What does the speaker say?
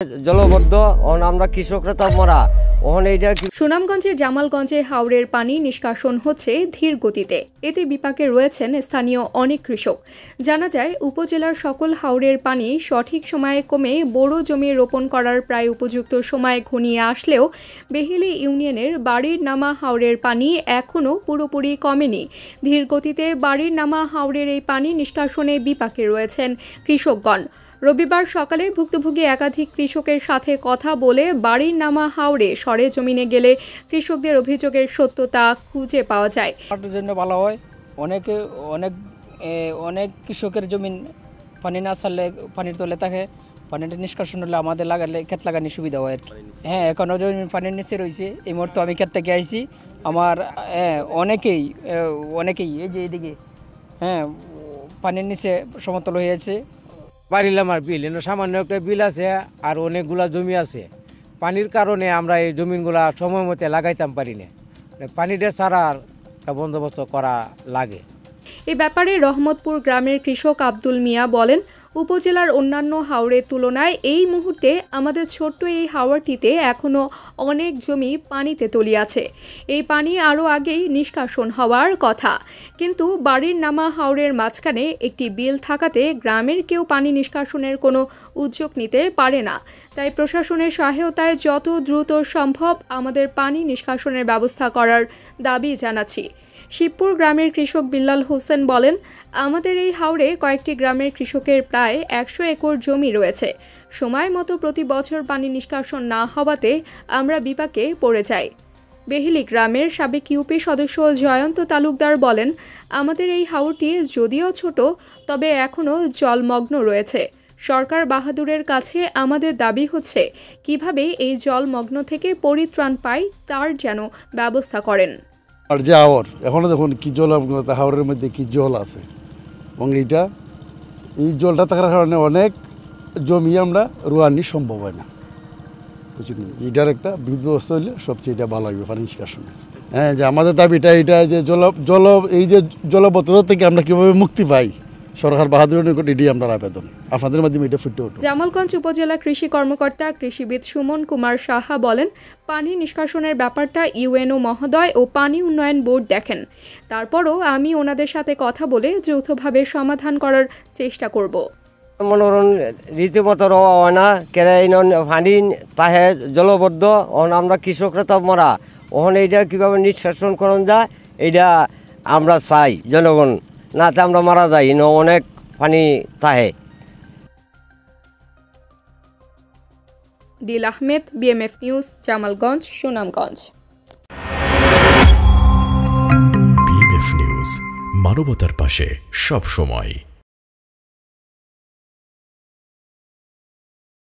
জলবদ্ধ আমরা কৃষকরা তো মরা। সুনামগঞ্জের জামালগঞ্জে হাওরের পানি নিষ্কাশন হচ্ছে ধীর গতিতে। এতে বিপাকে রয়েছেন স্থানীয় অনেক কৃষক। জানা যায়, উপজেলার সকল হাওরের পানি সঠিক সময়ে কমে বোরো জমি রোপণ করার প্রায় উপযুক্ত সময় ঘনিয়ে আসলেও বেহিলি ইউনিয়নের বাড়ির নামা হাওরের পানি এখনও পুরোপুরি কমেনি। ধীর গতিতে বাড়ির নামা হাওরের এই পানি নিষ্কাশনে বিপাকে রয়েছেন কৃষকগণ। রবিবার সকালে ভুক্তভোগী একাধিক কৃষকের সাথে কথা বলে বাড়ির নামা হাওরে সরেজমিনে গেলে কৃষকদের অভিযোগের সত্যতা খুঁজে পাওয়া যায়। জন্য ভালো হয়, অনেক কৃষকের জমি পানি না ছাড়লে পানির তলে থাকে, পানিটা নিষ্কাশন হলে আমাদের লাগালে ক্ষেত লাগানি সুবিধা হয় আর কি। হ্যাঁ, এখনও জমি পানির নিচে রয়েছে। এই মুহূর্তে আমি ক্ষেত থেকে আইছি, আমার অনেকেই এই যে এইদিকে পানির নিচে সমতল হয়েছে। বাড়ির আমার বিল সামান্য একটা বিল আছে আর অনেকগুলা জমি আছে। পানির কারণে আমরা এই জমিগুলা সময় মতো লাগাইতাম পারি না, পানিটা ছাড়ার বন্দোবস্ত করা লাগে। এ ব্যাপারে রহমতপুর গ্রামের কৃষক আব্দুল মিয়া বলেন, উপজেলার অন্যান্য হাওরের তুলনায় এই মুহূর্তে আমাদের ছোট্ট এই হাওরটিতে এখনও অনেক জমি পানিতে তলিয়ে। এই পানি আরও আগেই নিষ্কাশন হওয়ার কথা, কিন্তু বাড়ির নামা হাওরের মাঝখানে একটি বিল থাকাতে গ্রামের কেউ পানি নিষ্কাশনের কোনো উদ্যোগ নিতে পারে না। তাই প্রশাসনের সহায়তায় যত দ্রুত সম্ভব আমাদের পানি নিষ্কাশনের ব্যবস্থা করার দাবি জানাচ্ছি। শিবপুর গ্রামের কৃষক বিল্লাল হোসেন বলেন, আমাদের এই হাওরে কয়েকটি গ্রামের কৃষকের প্রায় 100 একর জমি রয়েছে। সময় মতো প্রতি বছর পানি নিষ্কাশন না হওয়াতে আমরা বিপাকে পড়ে যাই। বেহিলি গ্রামের সাবেক ইউপি সদস্য জয়ন্ত তালুকদার বলেন, আমাদের এই হাওরটি যদিও ছোট, তবে এখনও জলমগ্ন রয়েছে। সরকার বাহাদুরের কাছে আমাদের দাবি হচ্ছে, কিভাবে এই জলমগ্ন থেকে পরিত্রাণ পাই তার যেন ব্যবস্থা করেন। আর যে হাওর এখনো দেখুন কি জল, হাওরের মধ্যে কি জল আছে, এবং এই জলটা থাকার কারণে অনেক জমি আমরা রোয়ানি সম্ভব হয় না। বুঝলি, এটার একটা ব্যবস্থা হলে সবচেয়ে এটা ভালো হবে পানি নিষ্কাশনে। হ্যাঁ, যে আমাদের দাবিটা এটা যে এই যে জলবদ্ধতা থেকে আমরা কীভাবে মুক্তি পাই, সরকার বাহাদুরের নিকট এটি আমরা আবেদন, আপনাদের মাধ্যমে এটা ফুটে ওঠে। জামালগঞ্জ উপজেলা কৃষি কর্মকর্তা কৃষিবিদ সুমন কুমার সাহা বলেন, পানি নিষ্কাশনের ব্যাপারটা ইউএনও মহোদয় ও পানি উন্নয়ন বোর্ড দেখেন। তারপরও আমি ওনাদের সাথে কথা বলে যৌথভাবে সমাধান করার চেষ্টা করব। মনোরণ রীতিমতো রওয়া হয় না, পানি তাহে জলবদ্ধ আমরা কৃষকরা তো মরা। ওখানে এইটা কীভাবে নিষ্কাশন করণ যায়, এইটা আমরা চাই জনগণ, নাতে আমরা মারা যাই। অনেক পানি তাহে। দিল Ahmed, BMF news, Jamalganj, Sunamganj. BMF news, মানবতার পাশে সব সময়।